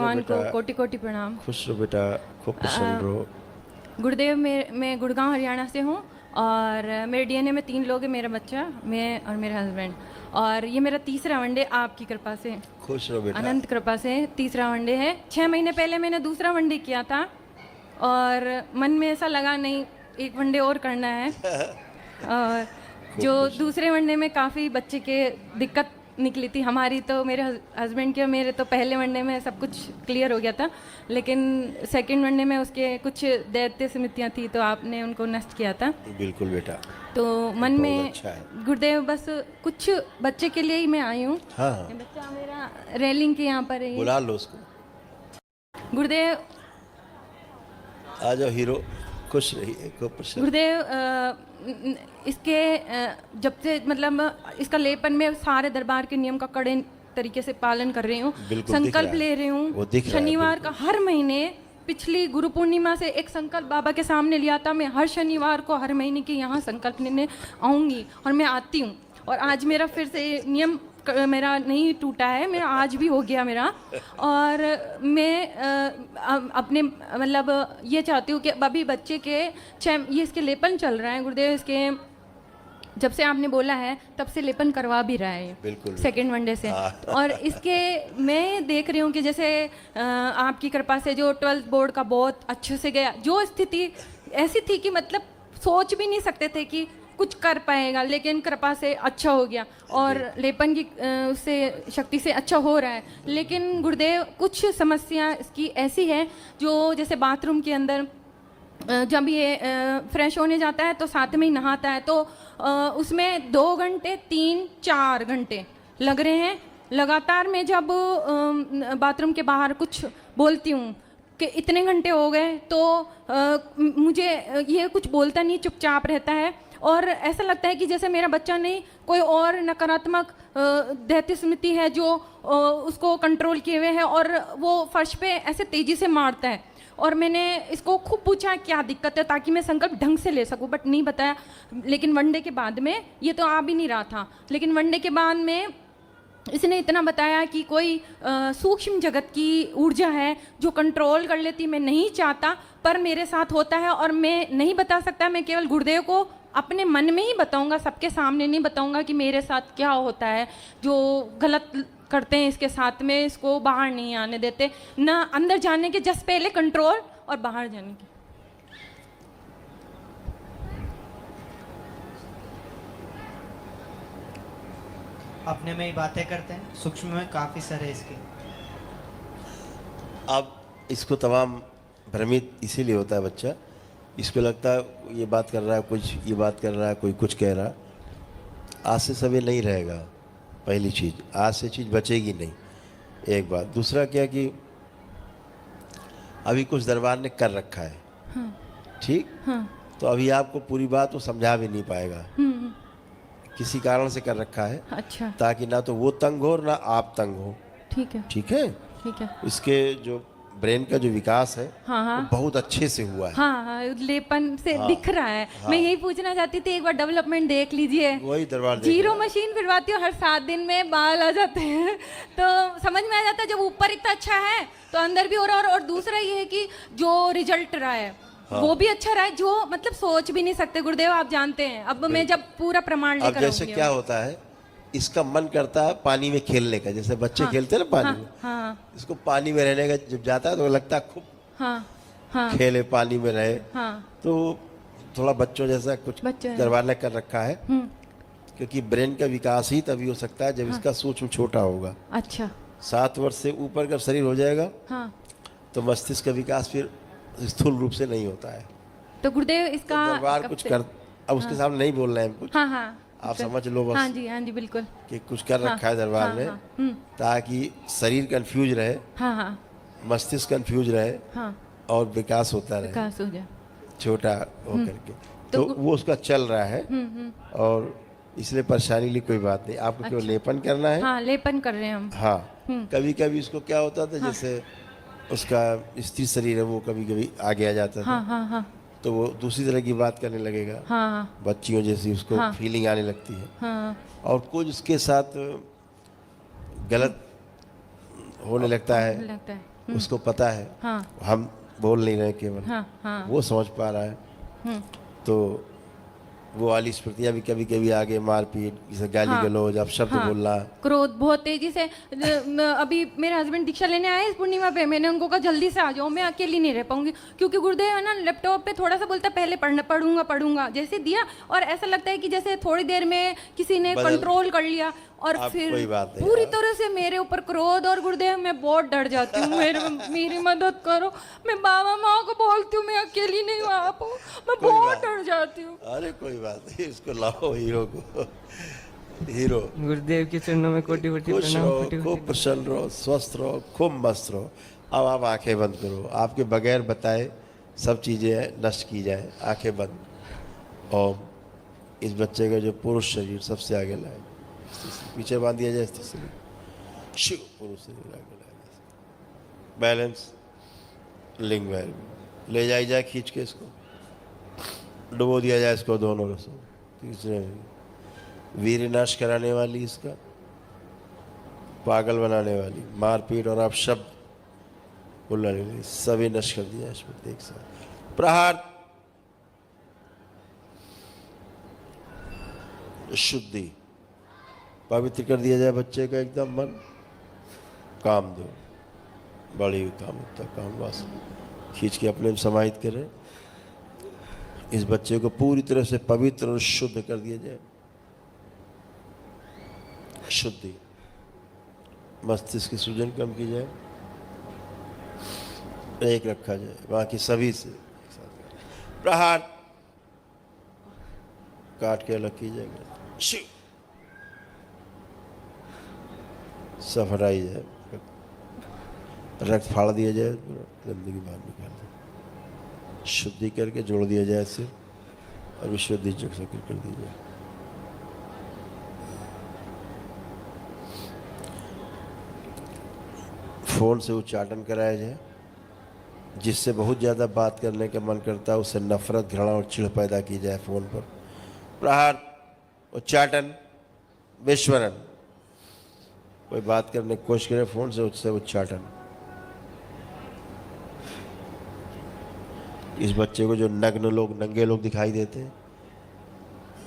भगवान को बेटा। कोटि कोटि प्रणाम। खुश रहो बेटा, खूब प्रसन्न रहो। गुरुदेव, मैं गुड़गांव हरियाणा से हूँ और मेरे डीएनए में 3 लोग हैं, मेरा बच्चा, मैं और मेरे हस्बैंड। और ये मेरा तीसरा वनडे आपकी कृपा से, खुश रहो बेटा। अनंत कृपा से तीसरा वनडे है। 6 महीने पहले मैंने दूसरा वनडे किया था और मन में ऐसा लगा नहीं, एक वनडे और करना है। और जो दूसरे वनडे में काफ़ी बच्चे के दिक्कत निकली थी हमारी, तो मेरे हस्बैंड के और मेरे तो पहले वनडे में सब कुछ क्लियर हो गया था, लेकिन सेकंड वनडे में उसके कुछ दैत्य समितियाँ थी तो आपने उनको नष्ट किया था। बिल्कुल बेटा। तो मन बहुत में अच्छा है। गुरुदेव, बस कुछ बच्चे के लिए ही मैं आई हूँ। हाँ ये बच्चा मेरा रेलिंग के यहाँ पर है ये। बुला लो उसको। गुरुदेव, आ जाओ हीरो, खुश रहिए, खूब प्रसन्न। गुरुदेव, इसके जब से मतलब इसका लेपन में सारे दरबार के नियम का कड़े तरीके से पालन कर रही हूँ, बिल्कुल दिख संकल्प रहा है। ले रही वो हूँ। दिख रहा है, शनिवार का बिल्कुल। हर महीने, पिछली गुरु पूर्णिमा से एक संकल्प बाबा के सामने लिया था। मैं हर शनिवार को हर महीने के यहाँ संकल्प लेने आऊँगी और मैं आती हूँ। और आज मेरा फिर से नियम मेरा नहीं टूटा है, मेरा आज भी हो गया मेरा। और मैं अपने मतलब ये चाहती हूँ कि अभी बच्चे के ये इसके लेपन चल रहा है गुरुदेव, इसके जब से आपने बोला है तब से लेपन करवा भी रहा है बिल्कुल। सेकेंड वनडे से। और इसके मैं देख रही हूँ कि जैसे आपकी कृपा से जो 12th बोर्ड का बहुत अच्छे से गया, जो स्थिति ऐसी थी कि मतलब सोच भी नहीं सकते थे कि कुछ कर पाएगा, लेकिन कृपा से अच्छा हो गया और लेपन की उससे शक्ति से अच्छा हो रहा है। लेकिन गुरुदेव, कुछ समस्या इसकी ऐसी है जो जैसे बाथरूम के अंदर जब ये फ्रेश होने जाता है तो साथ में ही नहाता है, तो उसमें 2 घंटे 3-4 घंटे लग रहे हैं लगातार। मैं जब बाथरूम के बाहर कुछ बोलती हूँ कि इतने घंटे हो गए, तो मुझे ये कुछ बोलता नहीं, चुपचाप रहता है। और ऐसा लगता है कि जैसे मेरा बच्चा नहीं, कोई और नकारात्मक दैत्य स्मृति है जो उसको कंट्रोल किए हुए है और वो फर्श पे ऐसे तेज़ी से मारता है। और मैंने इसको खूब पूछा क्या दिक्कत है ताकि मैं संकल्प ढंग से ले सकूं, बट नहीं बताया। लेकिन वनडे के बाद में, ये तो आ भी नहीं रहा था, लेकिन वनडे के बाद में इसने इतना बताया कि कोई सूक्ष्म जगत की ऊर्जा है जो कंट्रोल कर लेती। मैं नहीं चाहता पर मेरे साथ होता है और मैं नहीं बता सकता। मैं केवल गुरुदेव को अपने मन में ही बताऊंगा, सबके सामने नहीं बताऊंगा कि मेरे साथ क्या होता है, जो गलत करते हैं इसके साथ में, इसको बाहर नहीं आने देते, ना अंदर जाने के जस्ट पहले कंट्रोल और बाहर जाने के। अपने में ही बातें करते हैं, सूक्ष्म में काफी सर है इसके। अब इसको तमाम भ्रमित इसीलिए होता है बच्चा, इसको लगता है ये बात कर रहा है, कुछ ये बात कर रहा है, कोई कुछ कह रहा। आज से सब ये नहीं रहेगा। पहली चीज़, आज से चीज़ बचेगी नहीं, एक बात। दूसरा क्या कि अभी कुछ दरबार ने कर रखा है। हाँ। ठीक। हाँ। तो अभी आपको पूरी बात वो समझा भी नहीं पाएगा, किसी कारण से कर रखा है। अच्छा, ताकि ना तो वो तंग हो ना आप तंग हो। ठीक है। ठीक है। ठीक है। इसके जो ब्रेन का जो विकास है, हाँ हाँ, वो बहुत अच्छे से हुआ है। हाँ हाँ, लेपन से दिख रहा है। मैं यही पूछना चाहती थी, एक बार डेवलपमेंट देख लीजिए। वही दरबार जीरो मशीन फिरवाती हूँ, हर 7 दिन में बाल आ जाते हैं, तो समझ में आ जाता है जब ऊपर इतना अच्छा है तो अंदर भी हो रहा है। और दूसरा ये है कि जो रिजल्ट रहा है वो भी अच्छा रहा है, जो मतलब सोच भी नहीं सकते गुरुदेव, आप जानते हैं। अब मैं जब पूरा प्रमाण अब लेकर जैसे आऊंगी। क्या होता है, इसका मन करता है पानी में खेलने का, जैसे बच्चे खेलते हैं ना पानी में। हाँ इसको पानी में रहने का जब जाता है तो लगता है खूब हाँ हाँ खेले, पानी में रहे। हाँ, तो थोड़ा बच्चों जैसा कुछ दरबार ने कर रखा है, क्योंकि ब्रेन का विकास ही तभी हो सकता है जब इसका सूक्ष्म छोटा होगा। अच्छा। 7 वर्ष से ऊपर का शरीर हो जाएगा हाँ, तो मस्तिष्क का विकास फिर स्थूल रूप से नहीं होता है। तो गुरुदेव इसका तो दरबार कुछ कर, अब उसके सामने नहीं बोल रहे हैं कुछ। हाँ हाँ, आप समझ लो बस। हाँ जी, हाँ जी, बिल्कुल। कि कुछ कर रखा है दरबार ने, ताकि शरीर कंफ्यूज रहे, हाँ हाँ मस्तिष्क कंफ्यूज रहे, हाँ, और विकास होता रहे, विकास हो जाए छोटा होकर के। तो वो उसका चल रहा है, और इसलिए परेशानी की कोई बात नहीं। आपको केवल लेपन करना है। हाँ, लेपन कर रहे हैं हम। हाँ, कभी कभी इसको क्या होता था, जैसे उसका स्त्री शरीर है वो कभी कभी आगे आ जाता था। हाँ हाँ हाँ तो वो दूसरी तरह की बात करने लगेगा। हाँ बच्चियों जैसी उसको फीलिंग आने लगती है। हाँ, और कुछ उसके साथ गलत होने लगता है। उसको पता है, हाँ हम बोल नहीं रहे केवल, हाँ हाँ वो समझ पा रहा है। हम्म, तो वो वाली स्मृतियाँ भी कभी कभी आगे, मारपीट, जैसे गाली हाँ, गलौज, अब शब्द हाँ, बोलना। क्रोध बहुत तेजी से अभी मेरे हस्बैंड दीक्षा लेने आए इस पूर्णिमा पे, मैंने उनको कहा जल्दी से आ जाओ, मैं अकेली नहीं रह पाऊंगी, क्योंकि गुरुदेव है ना लैपटॉप पे थोड़ा सा बोलता पहले पढ़ूंगा जैसे दिया, और ऐसा लगता है कि जैसे थोड़ी देर में किसी ने बदल- कंट्रोल कर लिया, और अब फिर कोई बात नहीं पूरी यार। तरह से मेरे ऊपर क्रोध। और गुरुदेव मैं बहुत डर जाती हूँ, मेरी मदद करो, मैं बाबा माँ को बोलती हूँ मैं अकेली नहीं आ पाऊँ, मैं कोई बहुत बात डर जाती हूँ। अरे कोई बात नहीं, इसको लाओ हीरो को। हीरो गुरुदेव के चरणों में कोटि कोटि खुश प्रणाम, रहो, कोटि खूब कोटि प्रसन्न रहो, स्वस्थ रहो, खूब मस्त रहो। अब आप आंखें बंद करो, आपके बगैर बताए सब चीज़ें नष्ट की जाए। आंखें बंद। और इस बच्चे का जो पुरुष शरीर सबसे आगे लाए, पीछे बांध दिया जाए, शिव पुरुष शरीर आगे लाए, बैलेंस, लिंग बैलेंस ले जाई जाए, खींच के इसको डुबो दिया जाए, इसको दोनों रसों। तीसरे वीर नाश कराने वाली, इसका पागल बनाने वाली, मारपीट और आप शब्द बोलने वाली, सभी नष्ट कर दिया इसमें एक साथ। प्रहार, शुद्धि, पवित्र कर दिया जाए बच्चे का एकदम मन। काम दो, बड़ी कामुकता, काम वासना खींच के अपने में समाहित करें। इस बच्चे को पूरी तरह से पवित्र और शुद्ध कर दिया जाए। शुद्धि, मस्तिष्क की सूजन कम की जाए, एक रखा जाए, बाकी सभी से एक साथ। प्रहार, काट के अलग की जाएगा। शिव, सब हटाई जाए, रक्त फाड़ दिया जाए, गंदगी बाहर निकाल दे, शुद्धि करके जोड़ दिया जाए सिर्फ, और विशुद्धि चक्र कर दी जाए। फ़ोन से उच्चाटन कराया जाए, जिससे बहुत ज़्यादा बात करने का मन करता है उससे नफरत, घृणा और चिढ़ पैदा की जाए फ़ोन पर। प्रहार, उच्चाटन, विस्मरण, कोई बात करने की कोशिश करे फ़ोन से, उससे उच्चाटन। इस बच्चे को जो नग्न लोग, नंगे लोग दिखाई देते हैं,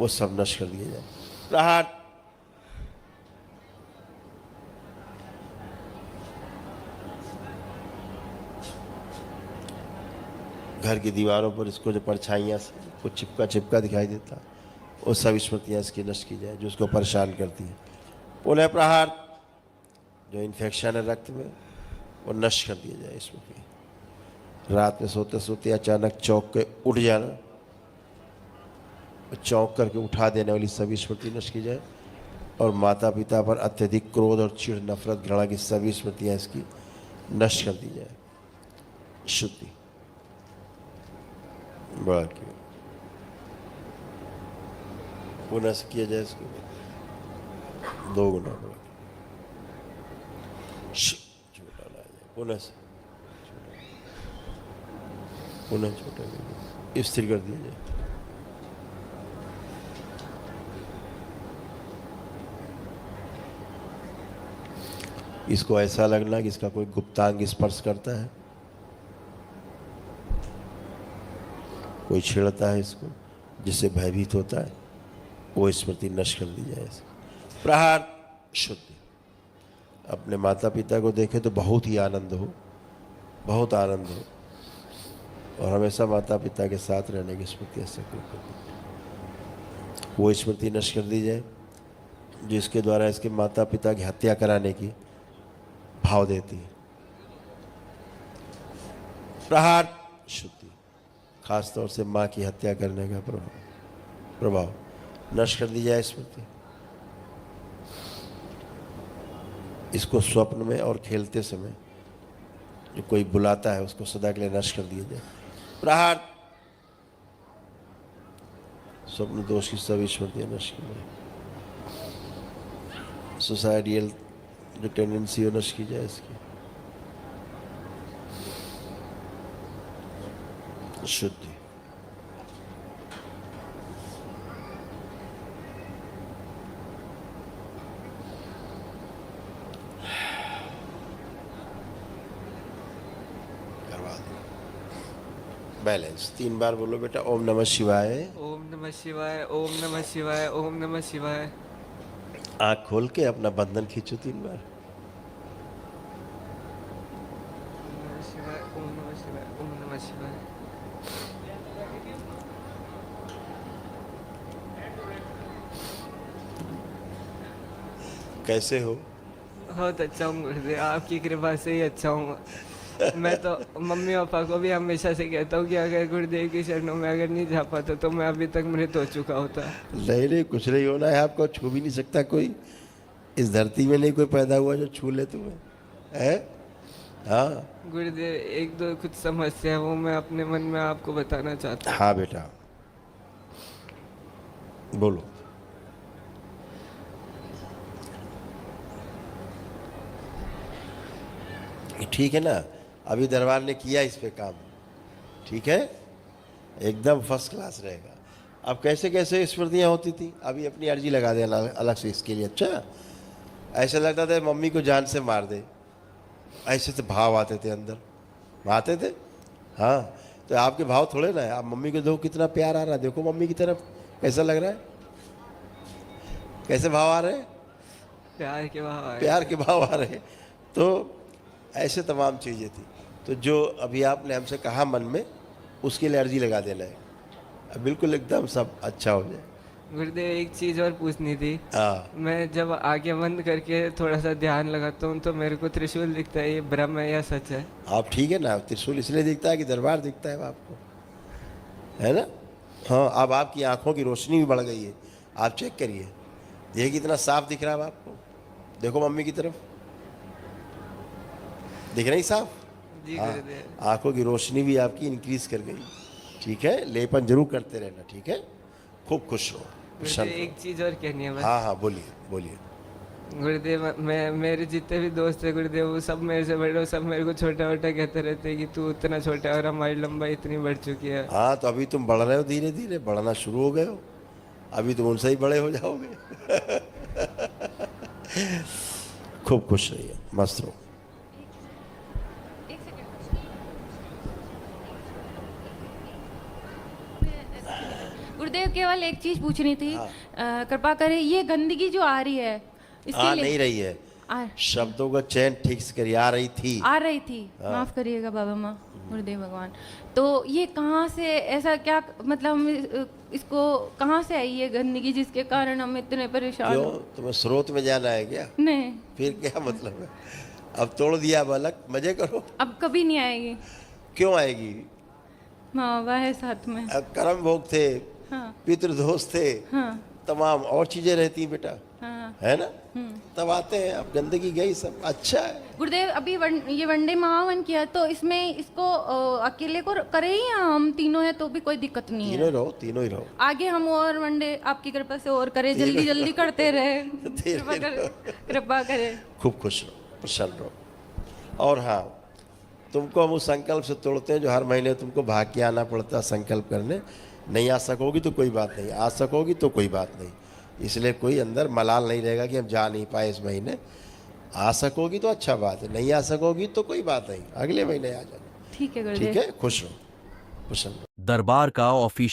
वो सब नष्ट कर दिया जाए। प्रहार, घर की दीवारों पर इसको जो परछाइयाँ कुछ चिपका चिपका दिखाई देता, वो सब स्मृतियाँ इसकी नष्ट की जाए जो उसको परेशान करती है। पुनः प्रहार, जो इन्फेक्शन है रक्त में, वो नष्ट कर दिया जाए स्मृति। रात में सोते सोते अचानक चौंक के उठ जाना, चौंक करके उठा देने वाली सभी स्मृति नष्ट की जाए। और माता पिता पर अत्यधिक क्रोध और चिढ़, नफरत, घृणा की सभी स्मृतियाँ इसकी नष्ट कर दी जाए। शुद्धि, बड़ा क्यों पुनः से किया जाए इसको, 2 गुना बड़ा, छोटा लाया जाए, पुनः से पुनः छोटा स्थिर कर दिया जाए। इसको ऐसा लगना कि इसका कोई गुप्तांग स्पर्श करता है, कोई छेड़ता है इसको, जिससे भयभीत होता है, वो स्मृति नष्ट कर दी जाए। प्रहार, शुद्धि, अपने माता पिता को देखे तो बहुत ही आनंद हो, बहुत आनंद हो, और हमेशा माता पिता के साथ रहने की स्मृति ऐसे कर दी जाए। वो स्मृति नष्ट कर दी जाए जिसके द्वारा इसके माता पिता की हत्या कराने की भाव देती है। प्रहार, शुद्धि, खासतौर से माँ की हत्या करने का प्रभाव नष्ट कर दी जाए स्मृति। इसको स्वप्न में और खेलते समय जो कोई बुलाता है उसको सदा के लिए नष्ट कर दिया जाए। प्रहार, स्वप्न दोष की सभी स्मृतियाँ नष्ट की जाए। सोसाइटियल जो टेंडेंसी है नष्ट की जाए इसकी। शुद्धि, बैलेंस 3 बार बोलो बेटा। ओम नमः शिवाय। ओम नमः शिवाय, ओम नमः शिवाय, ओम नमः शिवाय। आँख खोल के अपना बंधन खींचो 3 बार। ओम नमः शिवाय, ओम नमः शिवाय, ओम नमः शिवाय। कैसे हो? बहुत अच्छा हूँ गुरुदेव, आपकी कृपा से ही अच्छा हूँ। मैं तो मम्मी पापा को भी हमेशा से कहता हूँ कि अगर गुरुदेव की शरणों में अगर नहीं जा पाता तो मैं अभी तक मृत हो चुका होता। नहीं नहीं, कुछ नहीं होना है आपको। छू भी नहीं सकता कोई। इस धरती में नहीं कोई पैदा हुआ जो छू ले तुम्हें, है? हाँ गुरुदेव, एक दो कुछ समस्या है, वो मैं अपने मन में आपको बताना चाहता हूँ। हाँ बेटा, बोलो। ठीक है ना? अभी दरबार ने किया इस पे काम, ठीक है, एकदम फर्स्ट क्लास रहेगा। अब कैसे कैसे स्मृतियाँ होती थी, अभी अपनी अर्जी लगा देना अलग से इसके लिए। अच्छा, ऐसा लगता था मम्मी को जान से मार दे, ऐसे तो भाव आते थे अंदर, आते थे। हाँ, तो आपके भाव थोड़े ना है। आप मम्मी को देखो कितना प्यार आ रहा है, देखो मम्मी की तरफ कैसा लग रहा है, कैसे भाव आ रहे हैं, प्यार के भाव आए। प्यार के भाव आ रहे हैं। तो ऐसे तमाम चीज़ें थी। तो जो अभी आपने हमसे कहा मन में, उसके लिए अर्जी लगा देना है, अब बिल्कुल एकदम सब अच्छा हो जाए। गुरुदेव, एक चीज़ और पूछनी थी। हाँ, मैं जब आंखें बंद करके थोड़ा सा ध्यान लगाता हूँ तो मेरे को त्रिशूल दिखता है, ये भ्रम है या सच है? आप ठीक है ना? त्रिशूल इसलिए दिखता है कि दरबार दिखता है आपको, है ना? हाँ, अब आपकी आंखों की रोशनी भी बढ़ गई है। आप चेक करिए, देखिए कितना साफ दिख रहा है आपको। देखो मम्मी की तरफ, दिख रही साफ? जी हाँ, गुरुदेव। आंखों की रोशनी भी आपकी इंक्रीज कर गई। ठीक है, लेपन जरूर करते रहना, ठीक है? खूब खुश रहो, प्रसन्न गुरुदेव, एक रहो। चीज़ और कहनी है बस। हाँ हाँ, बोलिए बोलिए। गुरुदेव, मैं मेरे जितने भी दोस्त हैं गुरुदेव, वो सब मेरे से बड़े, वो सब मेरे को छोटा छोटा कहते रहते हैं कि तू इतना छोटा है और हमारी लंबाई इतनी बढ़ चुकी है। हाँ, तो अभी तुम बढ़ रहे हो, धीरे धीरे बढ़ना शुरू हो गए हो। अभी तुम उनसे ही बड़े हो जाओगे। खूब खुश रहिए, मस्त रहो। गुरुदेव, केवल एक चीज पूछनी थी। हाँ। कृपा करें, ये गंदगी जो आ रही है इसके आ लिए नहीं रही है, आ, शब्दों का चयन ठीक से करिए। आ रही थी। आ रही थी, माफ करिएगा बाबा माँ, गुरुदेव भगवान। तो ये कहाँ से, ऐसा क्या मतलब हम इसको कहाँ से आई ये गंदगी जिसके कारण हम इतने परेशान क्यों, हो? तुम्हें स्रोत में जाना है क्या? नहीं, फिर क्या मतलब है? अब तोड़ दिया बालक, मजे करो। अब कभी नहीं आएगी। क्यों आएगी? माँ बाबा है साथ में। अब कर्म भोग थे, हाँ पितृदोष थे, हाँ तमाम और चीजें रहती बेटा, हाँ। है ना? तब आते हैं। अब गंदगी गई सब, अच्छा है। गुरुदेव, अभी ये वनडे महावन किया, तो इसमें इसको अकेले को करे ही या हम तीनों हैं तो भी कोई दिक्कत नहीं तीनों है? ही रहो, तीनों ही रहो। आगे हम और वनडे आपकी कृपा से और करें, जल्दी जल्दी करते रहे। कृपा करे। खूब खुश रहो, प्रसन्न रहो। और हाँ, तुमको हम उस संकल्प से तोड़ते हैं जो हर महीने तुमको भाग के आना पड़ता है संकल्प करने। नहीं आ सकोगी तो कोई बात नहीं, आ सकोगी तो कोई बात नहीं। इसलिए कोई अंदर मलाल नहीं रहेगा कि हम जा नहीं पाए इस महीने। आ सकोगी तो अच्छा बात है, नहीं आ सकोगी तो कोई बात नहीं, अगले महीने आ जाना। ठीक है गुरुदेव। ठीक है, खुश रहो, प्रसन्न रहो। दरबार का ऑफिशियल